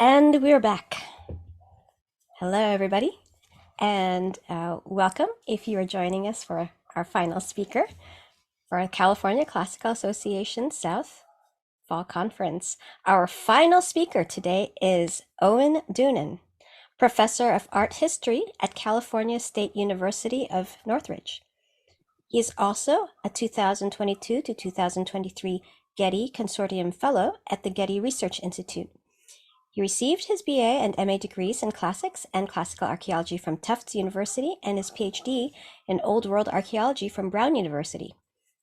And we're back. Hello, everybody, and welcome if you are joining us for our final speaker for our California Classical Association South Fall Conference. Our final speaker today is Owen Doonan, Professor of Art History at California State University of Northridge. He is also a 2022 to 2023 Getty Consortium Fellow at the Getty Research Institute. He received his BA and MA degrees in Classics and Classical Archaeology from Tufts University and his PhD in Old World Archaeology from Brown University.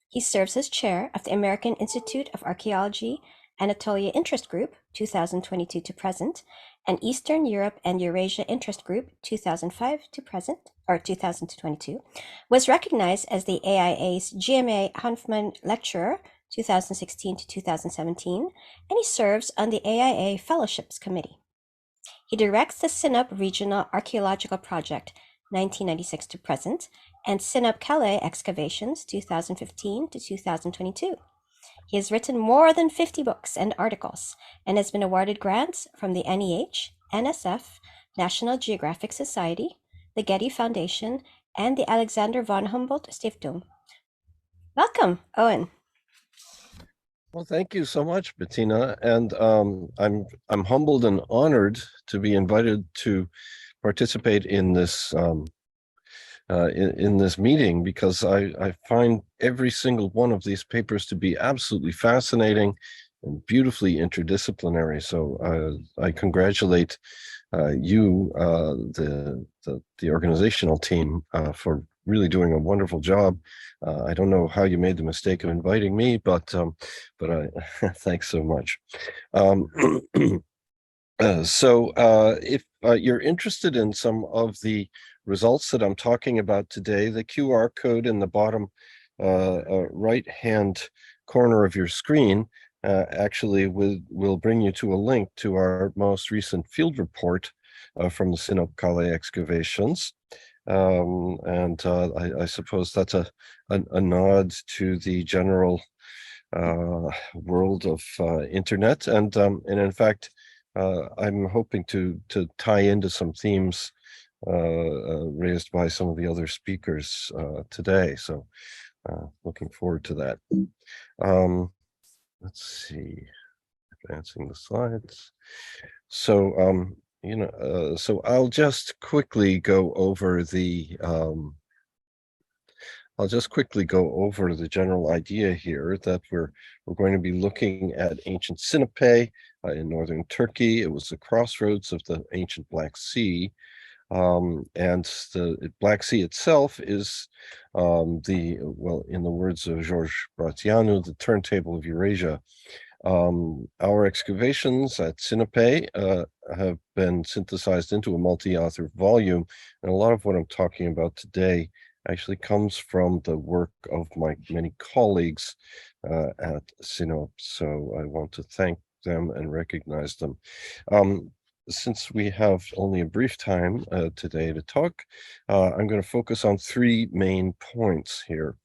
He serves as chair of the American Institute of Archaeology Anatolia Interest Group, 2022 to present, and Eastern Europe and Eurasia Interest Group, 2005 to present, or 2000 to 22, was recognized as the AIA's G.M.A. Hanfmann Lecturer, 2016 to 2017, and he serves on the AIA Fellowships Committee. He directs the Sinop Regional Archaeological Project, 1996 to present, and Sinop Kale Excavations, 2015 to 2022. He has written more than 50 books and articles and has been awarded grants from the NEH, NSF, National Geographic Society, the Getty Foundation, and the Alexander von Humboldt Stiftung. Welcome, Owen. Well, thank you so much, Bettina, and I'm humbled and honored to be invited to participate in this in this meeting because I find every single one of these papers to be absolutely fascinating and beautifully interdisciplinary. So I congratulate you, the organizational team, for really doing a wonderful job. I don't know how you made the mistake of inviting me, but thanks so much. If you're interested in some of the results that I'm talking about today, the QR code in the bottom right-hand corner of your screen actually will bring you to a link to our most recent field report from the Sinop Kale Excavations. I suppose that's a nod to the general world of internet, and in fact, I'm hoping to tie into some themes raised by some of the other speakers today. So, looking forward to that. Let's see, advancing the slides. So, so I'll just quickly go over the general idea here that we're going to be looking at ancient Sinop in northern Turkey. It was the crossroads of the ancient Black Sea. And the Black Sea itself is in the words of George Bratianu, the turntable of Eurasia. Our excavations at Sinop have been synthesized into a multi-author volume, and a lot of what I'm talking about today actually comes from the work of my many colleagues at Sinop. So I want to thank them and recognize them. Since we have only a brief time today to talk, I'm going to focus on three main points here.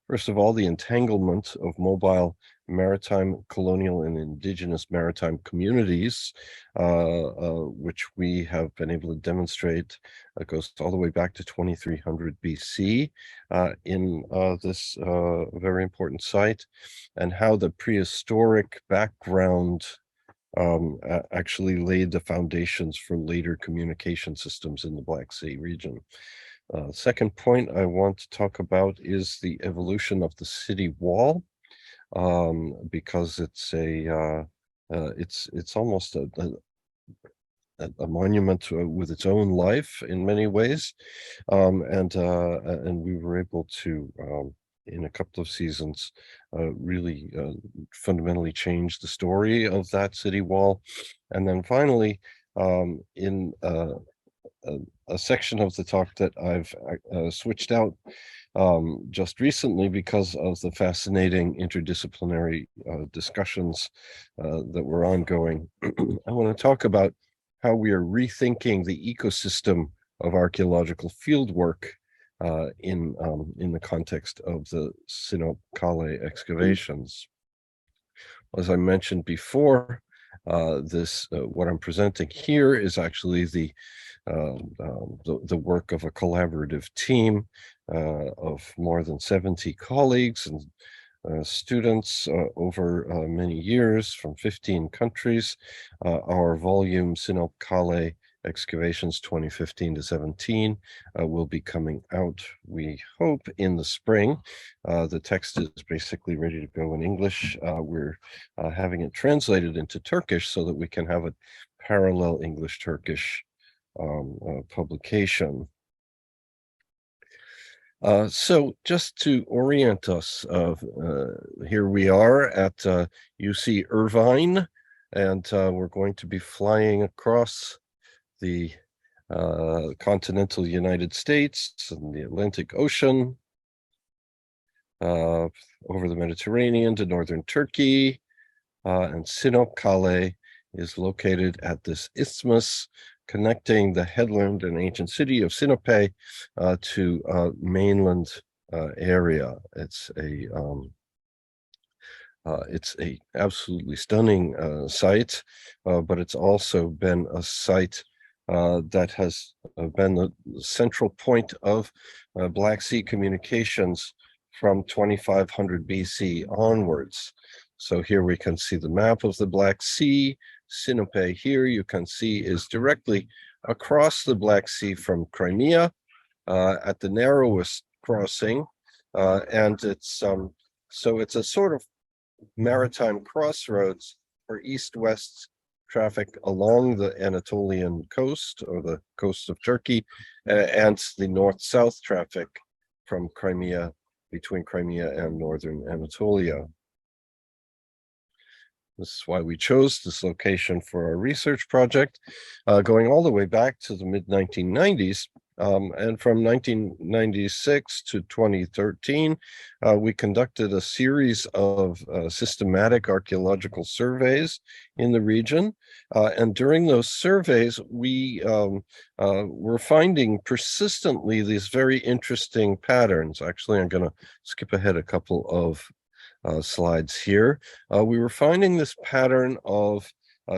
First of all, the entanglement of mobile maritime, colonial, and indigenous maritime communities, which we have been able to demonstrate goes all the way back to 2300 BC in this very important site, and how the prehistoric background actually laid the foundations for later communication systems in the Black Sea region. Second point I want to talk about is the evolution of the city wall, because it's almost a monument with its own life in many ways, and we were able to in a couple of seasons really fundamentally change the story of that city wall. And then finally, in a section of the talk that I've switched out just recently because of the fascinating interdisciplinary discussions that were ongoing. I want to talk about how we are rethinking the ecosystem of archaeological fieldwork in the context of the Sinop Kale excavations. As I mentioned before, What I'm presenting here is actually the work of a collaborative team of more than 70 colleagues and students over many years from 15 countries. Our volume, Sinop Kale Excavations 2015 to 17, will be coming out, we hope, in the spring. The text is basically ready to go in English. We're having it translated into Turkish so that we can have a parallel English-Turkish publication. So just to orient us, here we are at UC Irvine, and we're going to be flying across the continental United States and the Atlantic Ocean, over the Mediterranean to northern Turkey, and Sinop Kale is located at this isthmus connecting the headland and ancient city of Sinope to mainland area. It's a absolutely stunning site, but it's also been a site that has been the central point of Black Sea communications from 2500 BC onwards. So here we can see the map of the Black Sea. Sinope here you can see is directly across the Black Sea from Crimea at the narrowest crossing, and it's so it's a sort of maritime crossroads for east-west traffic along the Anatolian coast or the coast of Turkey, and the north-south traffic from Crimea, between Crimea and northern Anatolia. This is why we chose this location for our research project, going all the way back to the mid-1990s. And from 1996 to 2013, we conducted a series of systematic archaeological surveys in the region. And during those surveys, we were finding persistently these very interesting patterns. Actually, I'm going to skip ahead a couple of slides here. We were finding this pattern of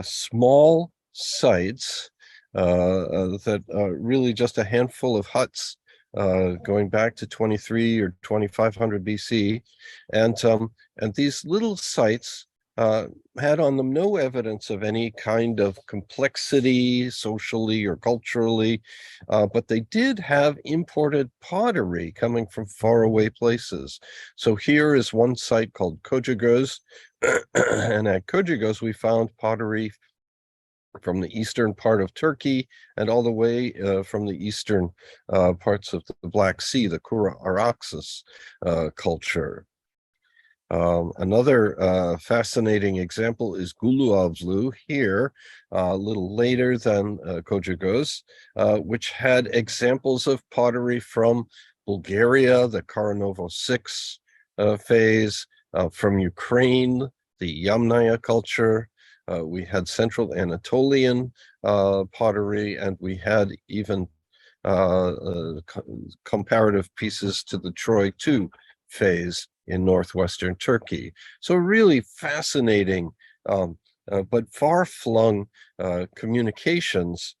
small sites that really just a handful of huts going back to 23 or 2500 BC, and these little sites had on them no evidence of any kind of complexity socially or culturally, but they did have imported pottery coming from faraway places. So here is one site called Kocagöz, and at Kocagöz we found pottery from the eastern part of Turkey and all the way from the eastern parts of the Black Sea, the Kura Araxes culture. Another fascinating example is Guluavlu here, a little later than Kocagöz, which had examples of pottery from Bulgaria, the Karanovo VI phase, from Ukraine, the Yamnaya culture. We had Central Anatolian pottery, and we had even comparative pieces to the Troy II phase in northwestern Turkey. So really fascinating, but far-flung communications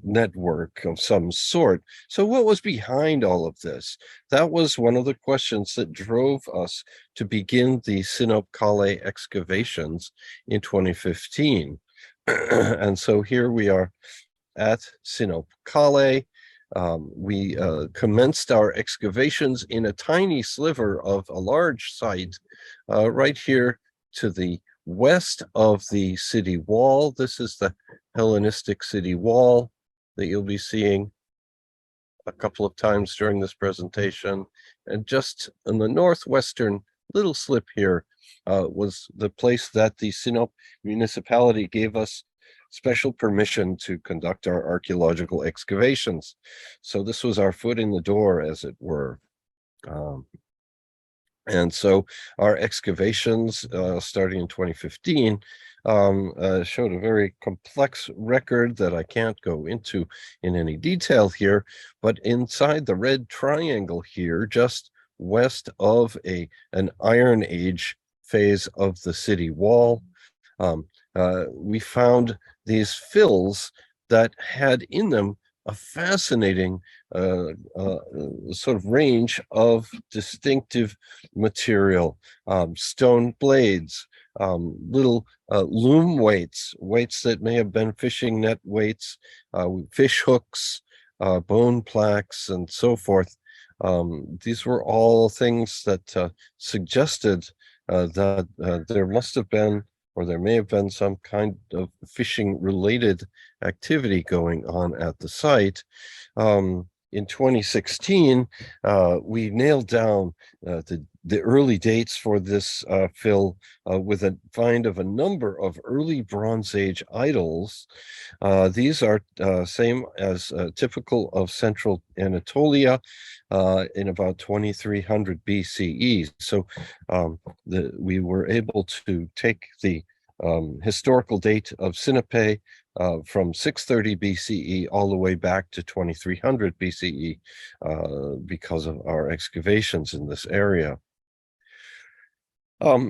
network of some sort. So what was behind all of this? That was one of the questions that drove us to begin the Sinop Kale excavations in 2015. And so here we are at Sinop Kale. We commenced our excavations in a tiny sliver of a large site right here to the west of the city wall. This is the Hellenistic city wall that you'll be seeing a couple of times during this presentation. And just in the northwestern little slip here was the place that the Sinop municipality gave us special permission to conduct our archaeological excavations. So this was our foot in the door, as it were. And so our excavations, starting in 2015, showed a very complex record that I can't go into in any detail here, but inside the red triangle here, just west of an Iron Age phase of the city wall, we found these fills that had in them a fascinating sort of range of distinctive material, stone blades, little loom weights, weights that may have been fishing net weights, fish hooks, bone plaques, and so forth. These were all things that suggested that there must have been, or there may have been, some kind of fishing related activity going on at the site. In 2016, we nailed down the early dates for this fill with a find of a number of early Bronze Age idols. These are same as typical of central Anatolia in about 2300 BCE. So we were able to take the historical date of Sinop from 630 BCE all the way back to 2300 BCE because of our excavations in this area.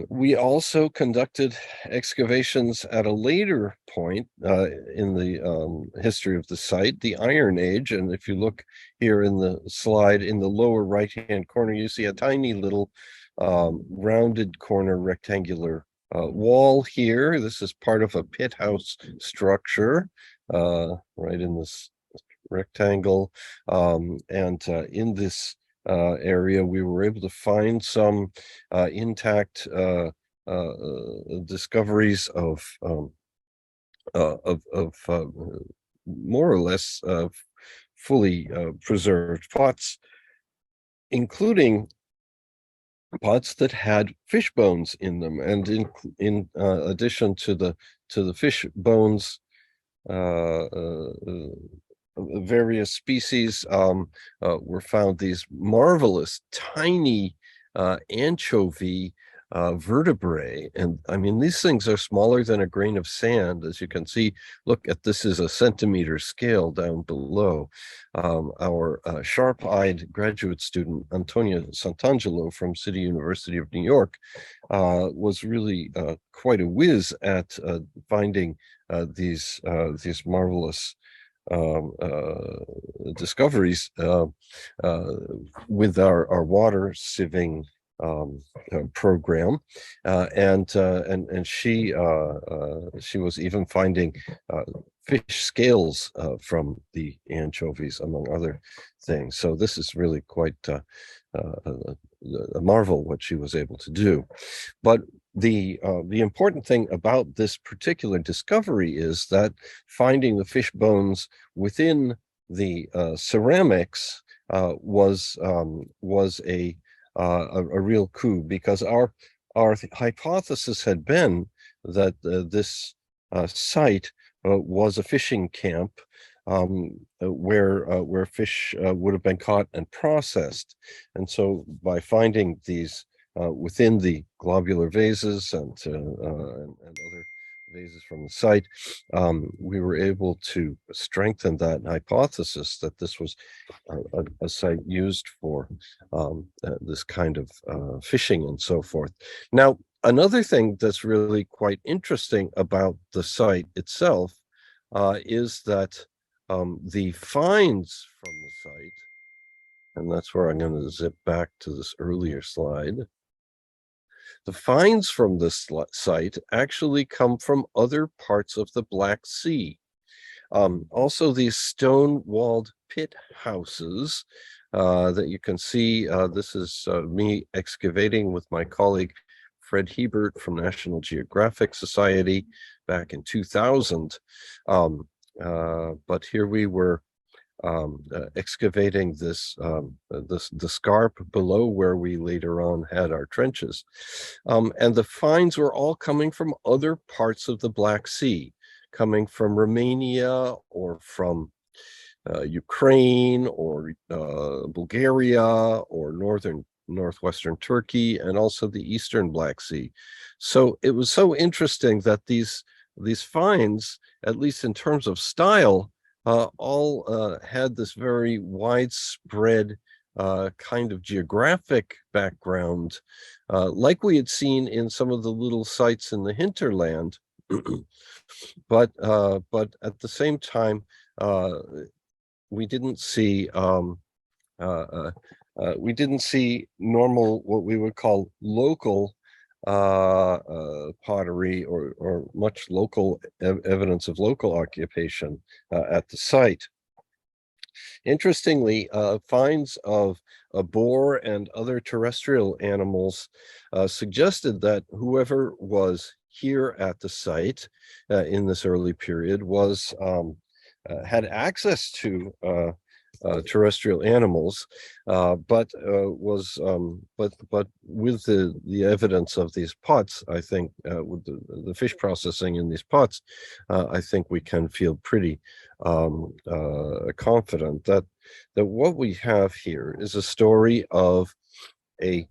We also conducted excavations at a later point in the history of the site, the Iron Age. And if you look here in the slide in the lower right-hand corner, you see a tiny little rounded corner rectangular wall here. This is part of a pit house structure right in this rectangle. And in this area, we were able to find some intact discoveries of more or less fully preserved pots, including pots that had fish bones in them. And in addition to the fish bones, various species were found, these marvelous tiny anchovy vertebrae. And I mean, these things are smaller than a grain of sand. As you can see, look at this is a centimeter scale down below. Our sharp-eyed graduate student, Antonia Santangelo from City University of New York, was really quite a whiz at finding these marvelous discoveries with our water sieving program, and she was even finding fish scales from the anchovies, among other things. So this is really quite a marvel what she was able to do. But the important thing about this particular discovery is that finding the fish bones within the ceramics was a real coup, because our hypothesis had been that this site was a fishing camp where fish would have been caught and processed. And so by finding these within the globular vases and other vases from the site, we were able to strengthen that hypothesis that this was a site used for this kind of fishing and so forth. Now, another thing that's really quite interesting about the site itself is that the finds from the site, and that's where I'm going to zip back to this earlier slide. The finds from this site actually come from other parts of the Black Sea. Also, these stone-walled pit houses that you can see, this is me excavating with my colleague Fred Hebert from National Geographic Society back in 2000. But here we were excavating the scarp below where we later on had our trenches. And the finds were all coming from other parts of the Black Sea, coming from Romania or from Ukraine or Bulgaria or northwestern Turkey, and also the eastern Black Sea. So it was so interesting that these finds, at least in terms of style, all had this very widespread kind of geographic background, like we had seen in some of the little sites in the hinterland. But at the same time, we didn't see normal, what we would call local pottery or much local evidence of local occupation at the site. Interestingly, finds of a boar and other terrestrial animals suggested that whoever was here at the site in this early period was had access to terrestrial animals, but with the evidence of these pots, I think with the fish processing in these pots, I think we can feel pretty confident that what we have here is a story of a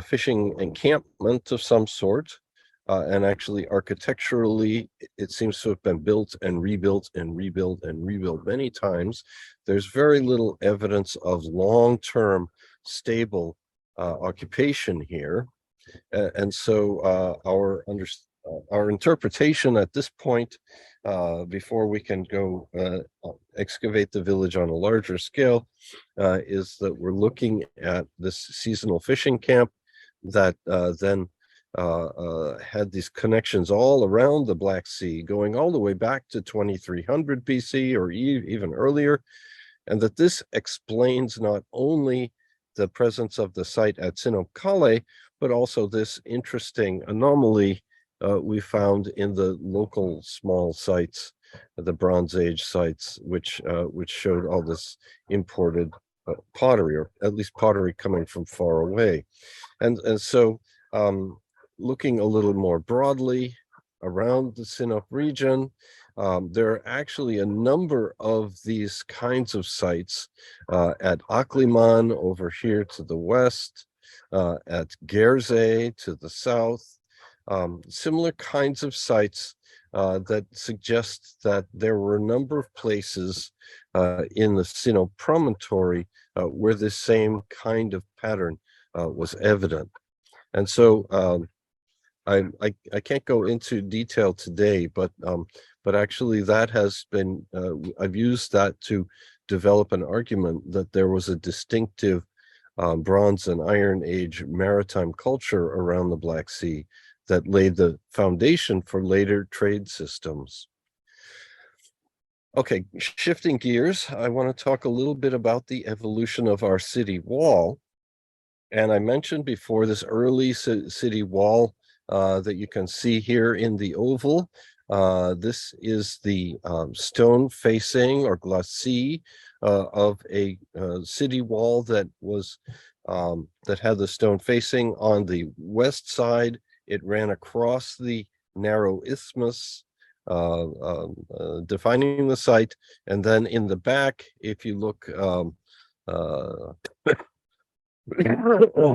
fishing encampment of some sort. And actually, architecturally, it seems to have been built and rebuilt and rebuilt and rebuilt many times. There's very little evidence of long-term stable occupation here. And so our interpretation at this point, before we can go excavate the village on a larger scale, is that we're looking at this seasonal fishing camp that then had these connections all around the Black Sea, going all the way back to 2300 BC or even earlier, and that this explains not only the presence of the site at Sinop Kale, but also this interesting anomaly we found in the local small sites, the Bronze Age sites, which showed all this imported pottery, or at least pottery coming from far away. And so looking a little more broadly around the Sinop region, there are actually a number of these kinds of sites at Akliman over here to the west, at Gerze to the south, similar kinds of sites that suggest that there were a number of places in the Sinop promontory where this same kind of pattern was evident. And so I can't go into detail today, but actually that has been, I've used that to develop an argument that there was a distinctive Bronze and Iron Age maritime culture around the Black Sea that laid the foundation for later trade systems. Okay, shifting gears, I want to talk a little bit about the evolution of our city wall. And I mentioned before this early city wall that you can see here in the oval. This is the stone facing or glacis of a city wall that was that had the stone facing on the west side. It ran across the narrow isthmus, defining the site, and then in the back, if you look,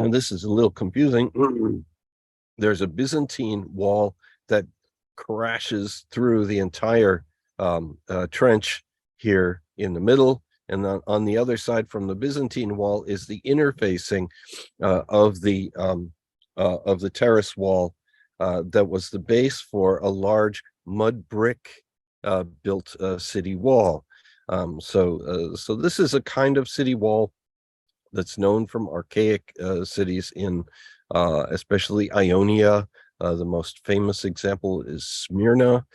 this is a little confusing. There's a Byzantine wall that crashes through the entire trench here in the middle, and then on the other side from the Byzantine wall is the interfacing of the terrace wall that was the base for a large mud brick built city wall. So this is a kind of city wall that's known from archaic cities in especially Ionia. The most famous example is Smyrna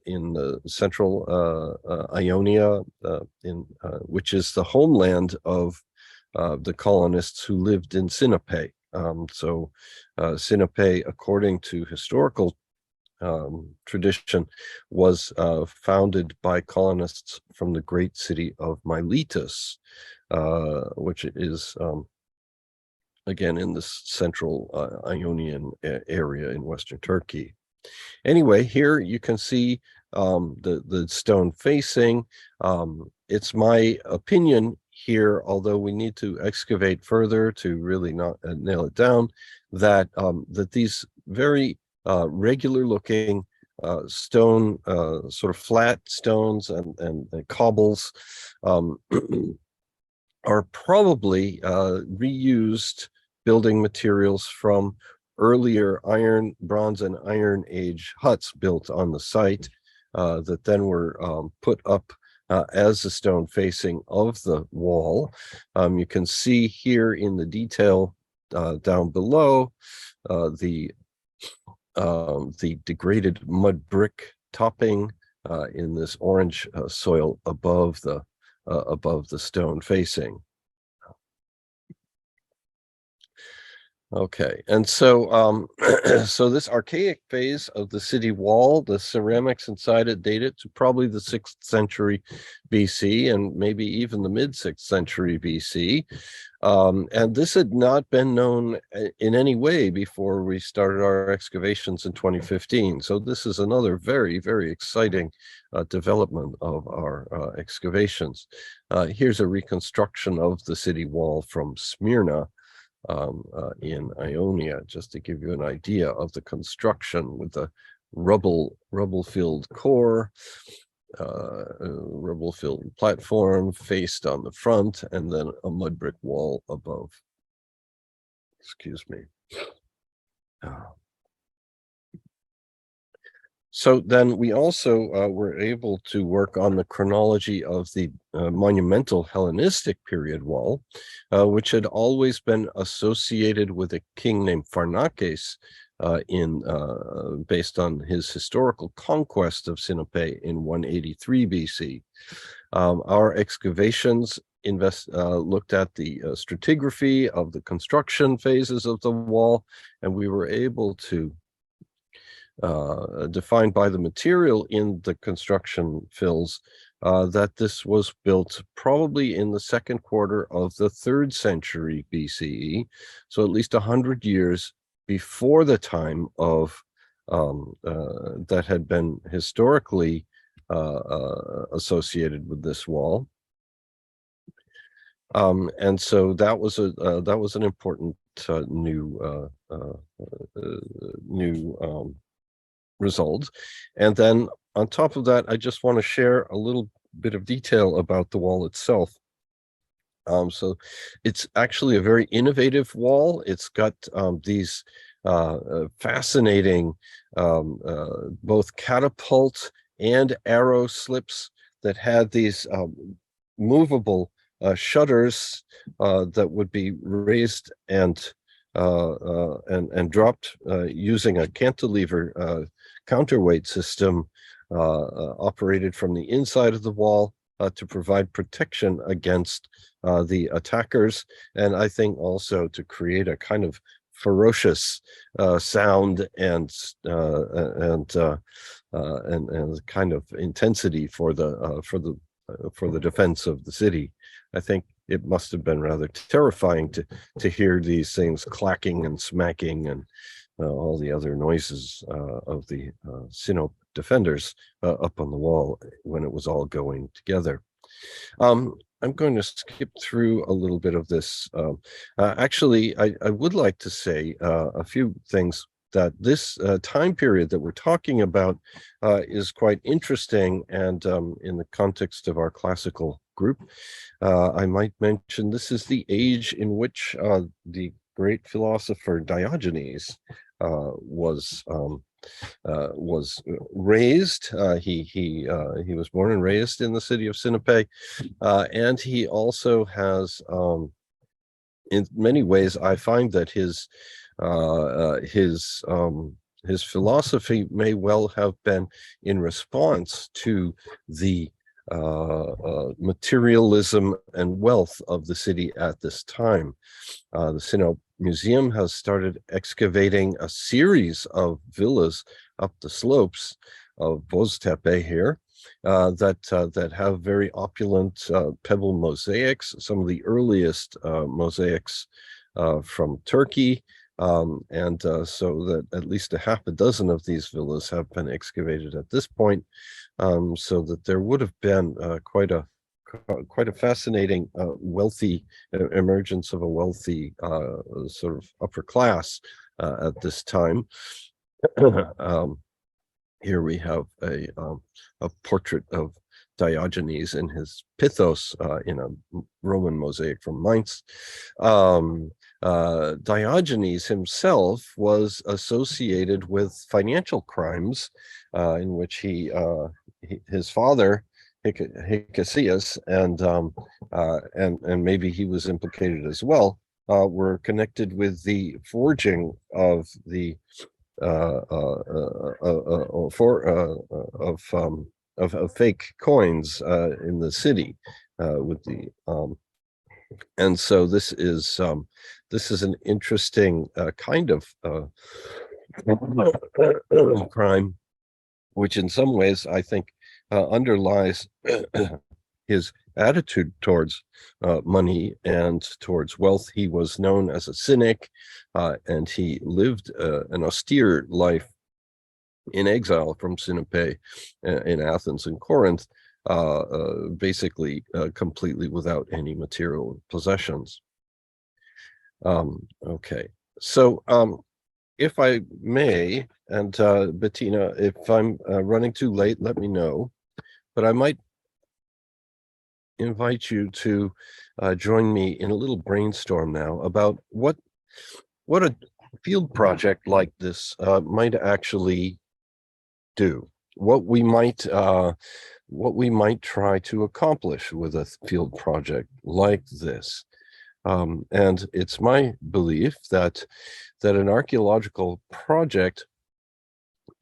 in the central Ionia, which is the homeland of the colonists who lived in Sinope. Sinope, according to historical tradition, was founded by colonists from the great city of Miletus, which is again in the central Ionian area in Western Turkey. Anyway, here you can see the stone facing. It's my opinion here, although we need to excavate further to really not nail it down, that that these very regular looking stone, sort of flat stones and cobbles are probably reused building materials from earlier bronze and iron age huts built on the site that then were put up as the stone facing of the wall. You can see here in the detail down below the degraded mud brick topping in this orange soil above the stone facing. Okay, and so so this archaic phase of the city wall, the ceramics inside it dated to probably the 6th century BC and maybe even the mid-6th century BC. And this had not been known in any way before we started our excavations in 2015. So this is another very, very exciting development of our excavations. Here's a reconstruction of the city wall from Smyrna in Ionia, just to give you an idea of the construction with the rubble-filled core, rubble-filled platform faced on the front, and then a mud brick wall above. Excuse me. So then we also were able to work on the chronology of the monumental Hellenistic period wall, which had always been associated with a king named Pharnaces based on his historical conquest of Sinope in 183 BC. Our excavations looked at the stratigraphy of the construction phases of the wall, and we were able to defined by the material in the construction fills, that this was built probably in the second quarter of the 3rd century BCE, so at least 100 years before the time of that had been historically associated with this wall. And so that was an important new result. And then on top of that, I just want to share a little bit of detail about the wall itself. So it's actually a very innovative wall. It's got these fascinating both catapult and arrow slips that had these movable shutters that would be raised and dropped using a cantilever counterweight system operated from the inside of the wall to provide protection against the attackers, and I think also to create a kind of ferocious sound and kind of intensity for the defense of the city. I think it must have been rather terrifying to hear these things clacking and smacking and all the other noises of the Sinop defenders up on the wall when it was all going together. I'm going to skip through a little bit of this. Actually, I would like to say a few things that this time period that we're talking about is quite interesting, and in the context of our classical group, I might mention this is the age in which the great philosopher Diogenes was raised. He was born and raised in the city of Sinope, and he also has, in many ways, I find that his philosophy may well have been in response to the materialism and wealth of the city at this time. The Sinop Museum has started excavating a series of villas up the slopes of Boztepe here that have very opulent pebble mosaics, some of the earliest mosaics from Turkey. So that at least a half a dozen of these villas have been excavated at this point, so that there would have been quite a fascinating wealthy emergence of a wealthy sort of upper class at this time. Here we have a portrait of Diogenes in his Pythos in a Roman mosaic from Mainz. Diogenes himself was associated with financial crimes, in which his father Hicasius and maybe he was implicated as well, were connected with the forging of the of fake coins in the city with the and so this is an interesting kind of crime, which in some ways I think underlies his attitude towards money and towards wealth. He was known as a cynic, and he lived an austere life in exile from Sinope in Athens and Corinth, basically completely without any material possessions. Okay, so if I may, and Bettina, if I'm running too late, let me know, but I might invite you to join me in a little brainstorm now about what a field project like this might actually do, what we might try to accomplish with a field project like this. And it's my belief that an archaeological project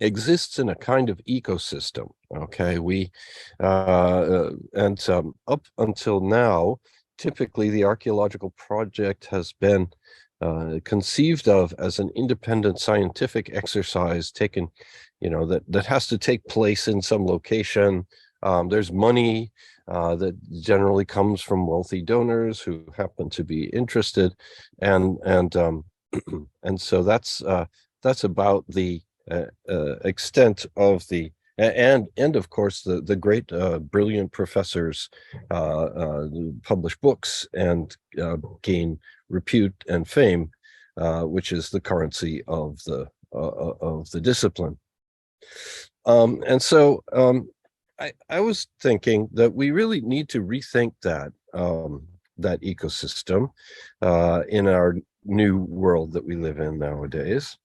exists in a kind of ecosystem. Okay, up until now, typically the archaeological project has been conceived of as an independent scientific exercise taken, that has to take place in some location. There's money that generally comes from wealthy donors who happen to be interested, and so that's about the extent of the and of course the great brilliant professors publish books and gain repute and fame, which is the currency of the discipline. And so I was thinking that we really need to rethink that ecosystem in our new world that we live in nowadays,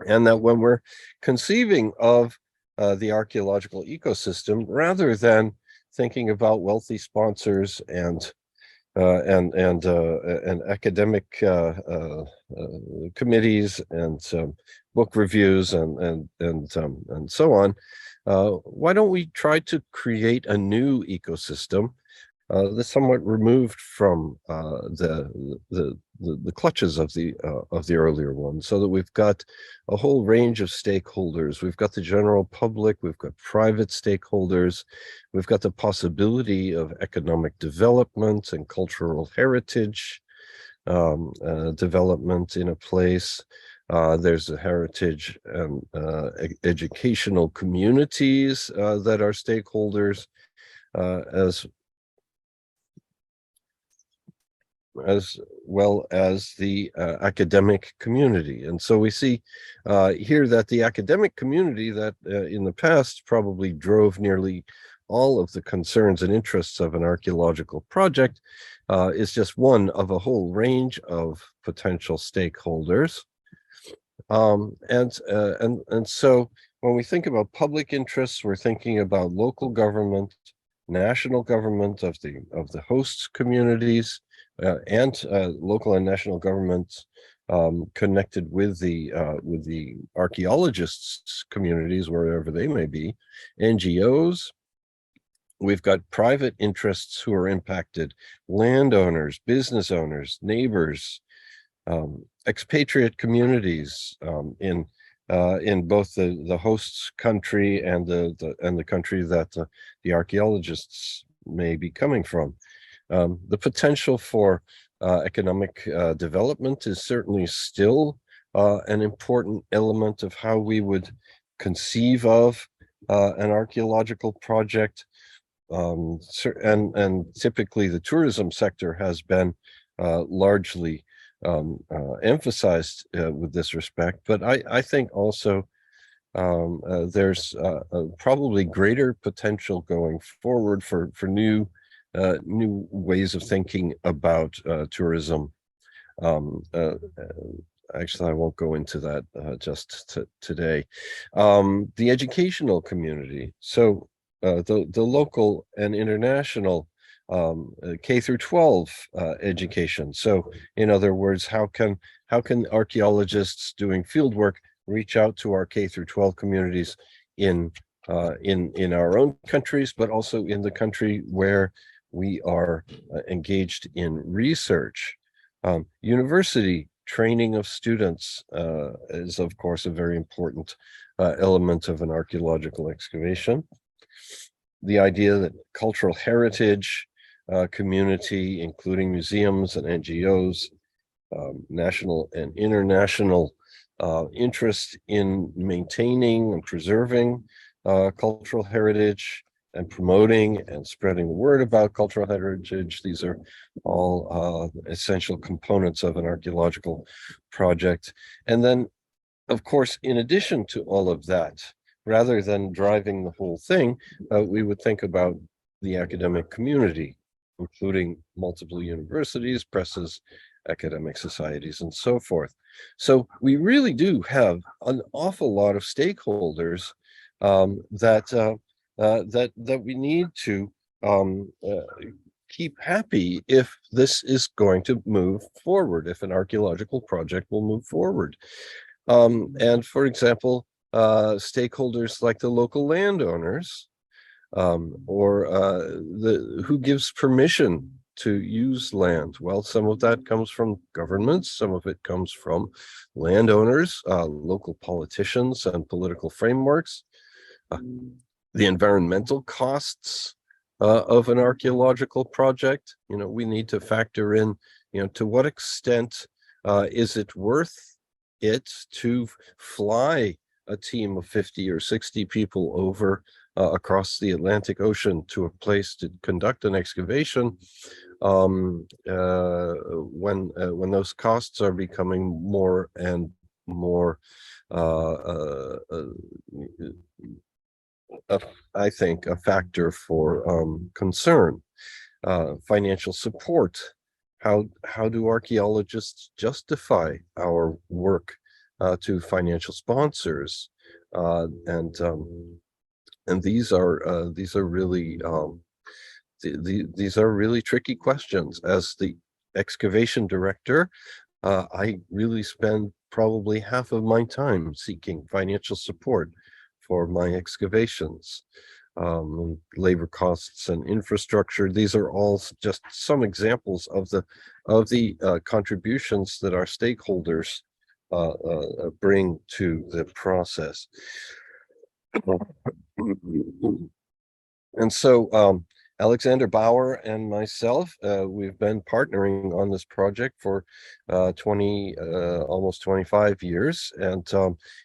and that when we're conceiving of the archaeological ecosystem, rather than thinking about wealthy sponsors and academic committees and book reviews and so on, why don't we try to create a new ecosystem that's somewhat removed from the clutches of the earlier one, so that we've got a whole range of stakeholders. We've got the general public, we've got private stakeholders, we've got the possibility of economic development and cultural heritage development in a place. There's a heritage and educational communities that are stakeholders, as well as the academic community. And so we see here that the academic community that in the past probably drove nearly all of the concerns and interests of an archaeological project is just one of a whole range of potential stakeholders. And so when we think about public interests, we're thinking about local government, national government of the host communities, and local and national governments connected with the archaeologists' communities, wherever they may be, NGOs. We've got private interests who are impacted, landowners, business owners, neighbors, expatriate communities in both the host country and the country that the archaeologists may be coming from. The potential for economic development is certainly still an important element of how we would conceive of an archaeological project. And typically the tourism sector has been largely emphasized with this respect, but I think also there's probably greater potential going forward for new ways of thinking about tourism Actually, I won't go into that just today. The educational community. So the local and international K through 12 education. So in other words, how can archaeologists doing field work reach out to our K through 12 communities in our own countries, but also in the country where we are engaged in research. University training of students is, of course, a very important element of an archaeological excavation. The idea that cultural heritage community, including museums and NGOs, national and international interest in maintaining and preserving cultural heritage and promoting and spreading the word about cultural heritage. These are all essential components of an archaeological project. And then, of course, in addition to all of that, rather than driving the whole thing, we would think about the academic community, including multiple universities, presses, academic societies, and so forth. So we really do have an awful lot of stakeholders that we need to keep happy if this is going to move forward, if an archaeological project will move forward. And for example, stakeholders like the local landowners, or who gives permission to use land. Well, some of that comes from governments, some of it comes from landowners, local politicians and political frameworks. The environmental costs of an archaeological project, we need to factor in, to what extent is it worth it to fly a team of 50 or 60 people over across the Atlantic Ocean to a place to conduct an excavation when those costs are becoming more and more I think a factor for concern. Financial support. How do archaeologists justify our work to financial sponsors? And these are really these are really tricky questions. As the excavation director, I really spend probably half of my time seeking financial support for my excavations. Labor costs and infrastructure. These are all just some examples of the contributions that our stakeholders bring to the process. And so Alexander Bauer and myself, we've been partnering on this project for almost 25 years. And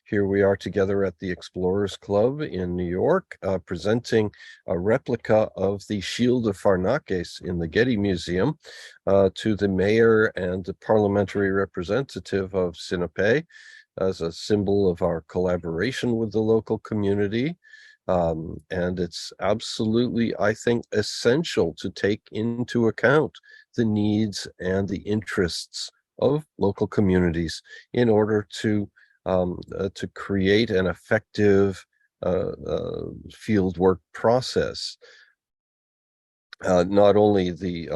here we are together at the Explorers Club in New York, presenting a replica of the Shield of Pharnaces in the Getty Museum to the mayor and the parliamentary representative of Sinop as a symbol of our collaboration with the local community. And it's absolutely, I think, essential to take into account the needs and the interests of local communities in order to create an effective fieldwork process. Not only the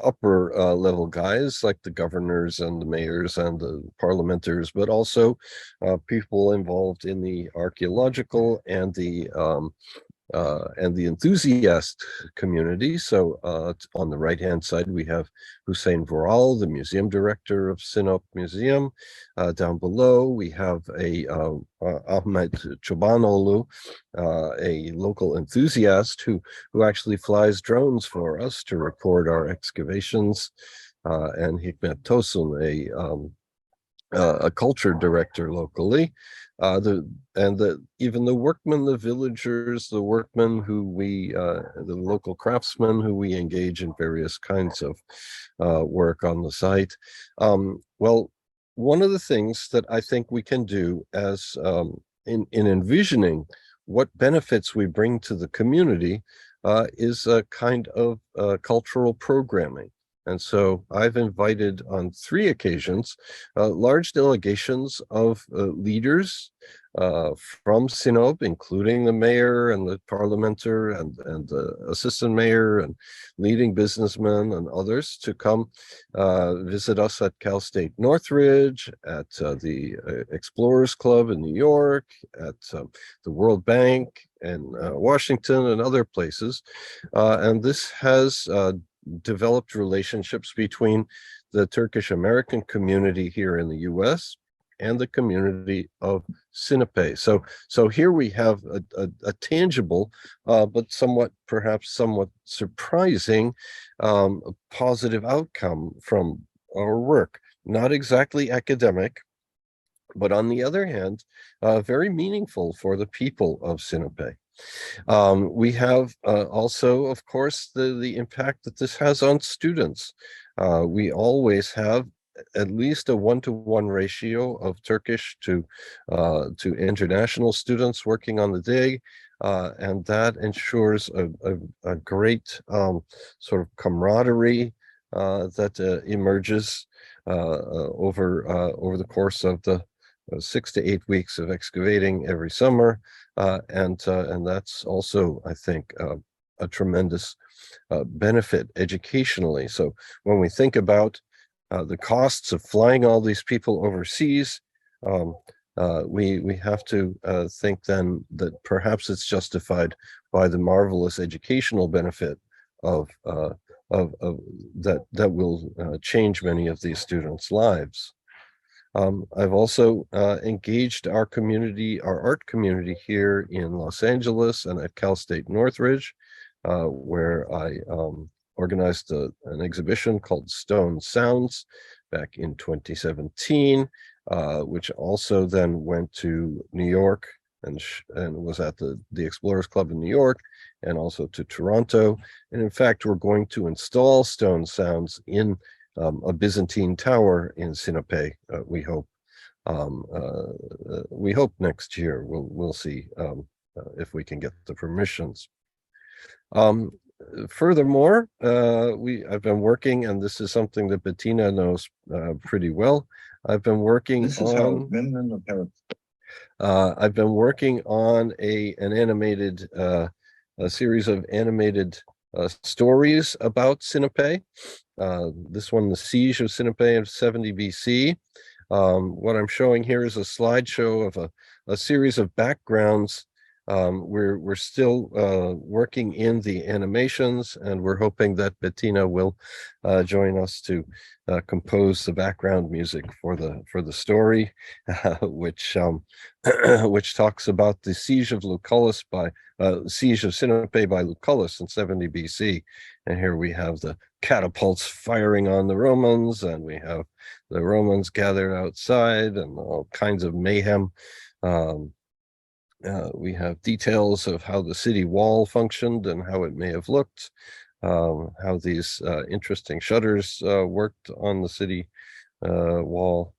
upper level guys like the governors and the mayors and the parliamenters, but also people involved in the archaeological and the enthusiast community. So on the right-hand side, we have Hussein Voral, the museum director of Sinop Museum. Down below, we have Ahmed Chobanoglu, a local enthusiast who actually flies drones for us to record our excavations, and Hikmet Tosun, a culture director locally. Even the workmen, the villagers, the workmen the local craftsmen who we engage in various kinds of work on the site. Well, one of the things that I think we can do as in envisioning what benefits we bring to the community is a kind of cultural programming. And so I've invited on 3 occasions large delegations of leaders from Sinop, including the mayor and the parliamentar and the assistant mayor and leading businessmen and others to come visit us at Cal State Northridge, at the Explorers Club in New York, at the World Bank and Washington and other places. And this has developed relationships between the Turkish American community here in the US and the community of Sinop. So here we have a tangible, but perhaps somewhat surprising positive outcome from our work. Not exactly academic, but on the other hand, very meaningful for the people of Sinop. We have also, of course, the impact that this has on students. We always have at least a 1-to-1 ratio of Turkish to international students working on the dig, and that ensures a great sort of camaraderie that emerges over the course of the 6 to 8 weeks of excavating every summer, and that's also, I think, a tremendous benefit educationally. So when we think about the costs of flying all these people overseas, we have to think then that perhaps it's justified by the marvelous educational benefit of that will change many of these students' lives. I've also engaged our community, our art community here in Los Angeles and at Cal State Northridge, where I organized an exhibition called Stone Sounds back in 2017, which also then went to New York and was at the Explorers Club in New York, and also to Toronto. And in fact, we're going to install Stone Sounds in a Byzantine tower in Sinop. We hope. We hope next year. We'll see if we can get the permissions. Furthermore, I've been working, and this is something that Bettina knows pretty well. I've been working I've been working on an animated a series of animated stories about Sinop. This one, The Siege of Sinop of 70 BC. What I'm showing here is a slideshow of a series of backgrounds. We're still working in the animations, and we're hoping that Bettina will join us to compose the background music for the story, which which talks about the siege of Lucullus siege of Sinop by Lucullus in 70 BC. And here we have the catapults firing on the Romans, and we have the Romans gathered outside and all kinds of mayhem. We have details of how the city wall functioned and how it may have looked, how these interesting shutters worked on the city wall,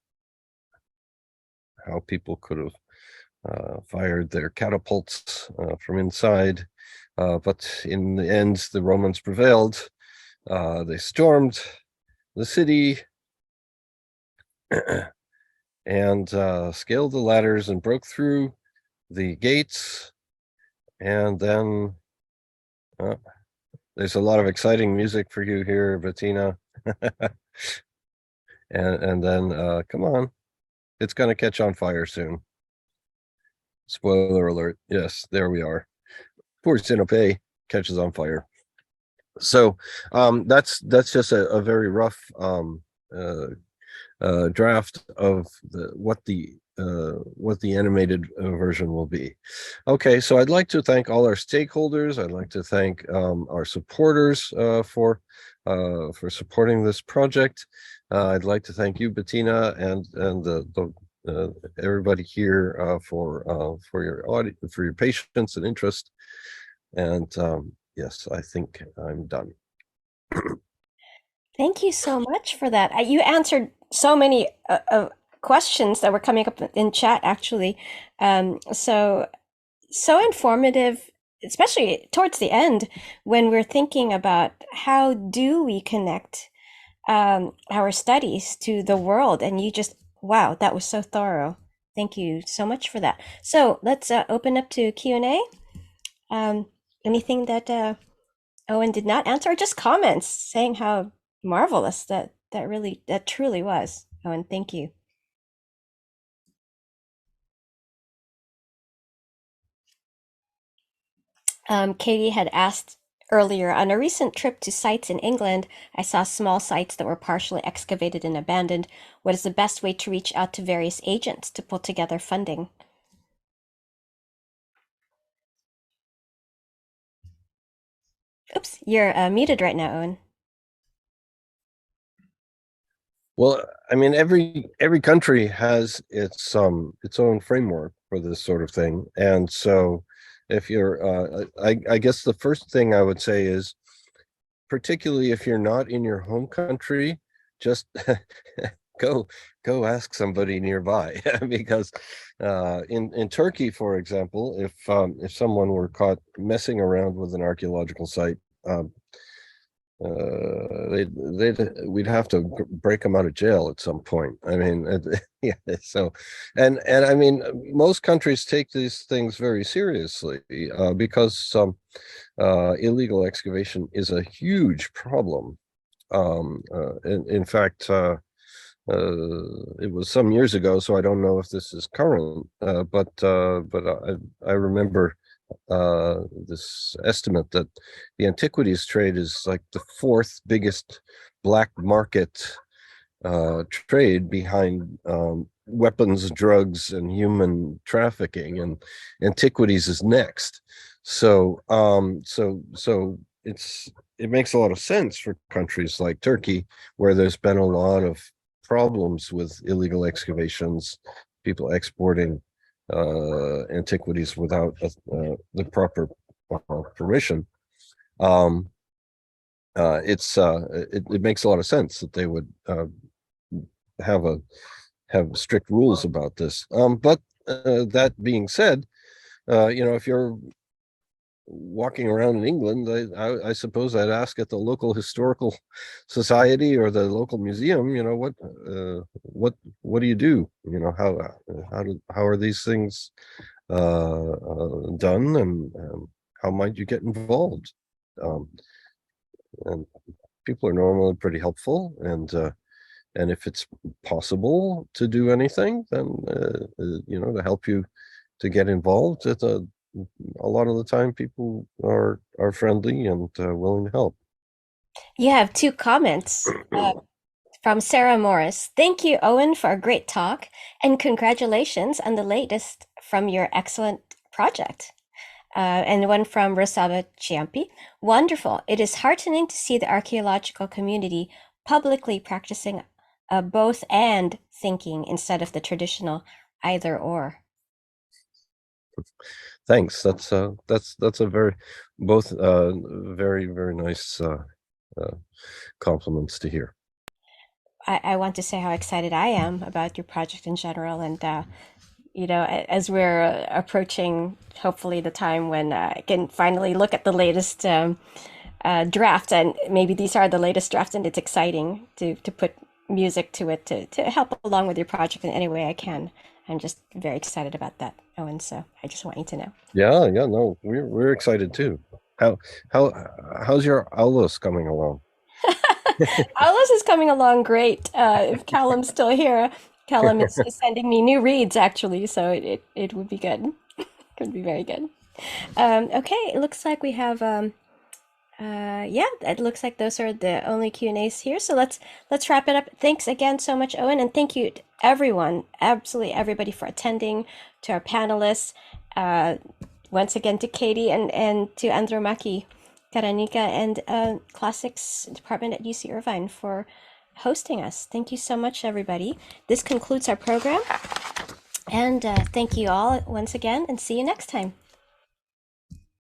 how people could have fired their catapults from inside. But in the end, the Romans prevailed. They stormed the city and scaled the ladders and broke through the gates. And then there's a lot of exciting music for you here, Bettina. and then come on, it's going to catch on fire soon. Spoiler alert. Yes, there we are. Poor Sinop catches on fire. So that's just a very rough draft of what the animated version will be. Okay, so I'd like to thank all our stakeholders. I'd like to thank our supporters for supporting this project. I'd like to thank you, Bettina, and everybody here for your patience and interest. And yes, I think I'm done. Thank you so much for that. You answered so many questions that were coming up in chat, actually. So informative, especially towards the end when we're thinking about how do we connect our studies to the world. And you just, wow, that was so thorough. Thank you so much for that. So let's open up to Q&A. Anything that Owen did not answer, or just comments saying how marvelous that truly was. Owen, thank you. Katie had asked earlier, on a recent trip to sites in England, I saw small sites that were partially excavated and abandoned. What is the best way to reach out to various agents to pull together funding? Oops, you're muted right now, Owen. Well, I mean, every country has its own framework for this sort of thing, and so if you're, I guess the first thing I would say is, particularly if you're not in your home country, just go ask somebody nearby because in Turkey, for example, if someone were caught messing around with an archaeological site, we'd have to break them out of jail at some point. I mean, yeah. So, and I mean, most countries take these things very seriously because illegal excavation is a huge problem. In fact, it was some years ago, so I don't know if this is current, but I remember this estimate that the antiquities trade is like the fourth biggest black market trade behind weapons, drugs, and human trafficking, and antiquities is next. So it makes a lot of sense for countries like Turkey, where there's been a lot of problems with illegal excavations, people exporting antiquities without the proper permission. It makes a lot of sense that they would have strict rules about this. But that being said, if you're walking around in England, I suppose I'd ask at the local historical society or the local museum, what do you do? How are these things done, and how might you get involved? And people are normally pretty helpful, and if it's possible to do anything, then to help you to get involved, a lot of the time people are friendly and willing to help. You have two comments from Sarah Morris. Thank you, Owen, for a great talk, and congratulations on the latest from your excellent project. And one from Rosaba Ciampi. Wonderful. It is heartening to see the archaeological community publicly practicing both and thinking instead of the traditional either or. Thanks. That's a very both very, very nice compliments to hear. I want to say how excited I am about your project in general, and as we're approaching hopefully the time when I can finally look at the latest draft, and maybe these are the latest drafts, and it's exciting to put music to it to help along with your project in any way I can. I'm just very excited about that, Owen. So I just want you to know. Yeah, no, we're excited too. How's your Aulos coming along? Alice is coming along great. If Callum's still here, Callum is sending me new reads actually, so it would be good. It would be very good. Okay, it looks like we have yeah, it looks like those are the only Q&As here. So let's wrap it up. Thanks again so much, Owen, and thank you to everyone, absolutely everybody for attending, to our panelists, once again to Katie and to Andromaki Karanika and Classics Department at UC Irvine for hosting us. Thank you so much, everybody. This concludes our program. And thank you all once again, and see you next time.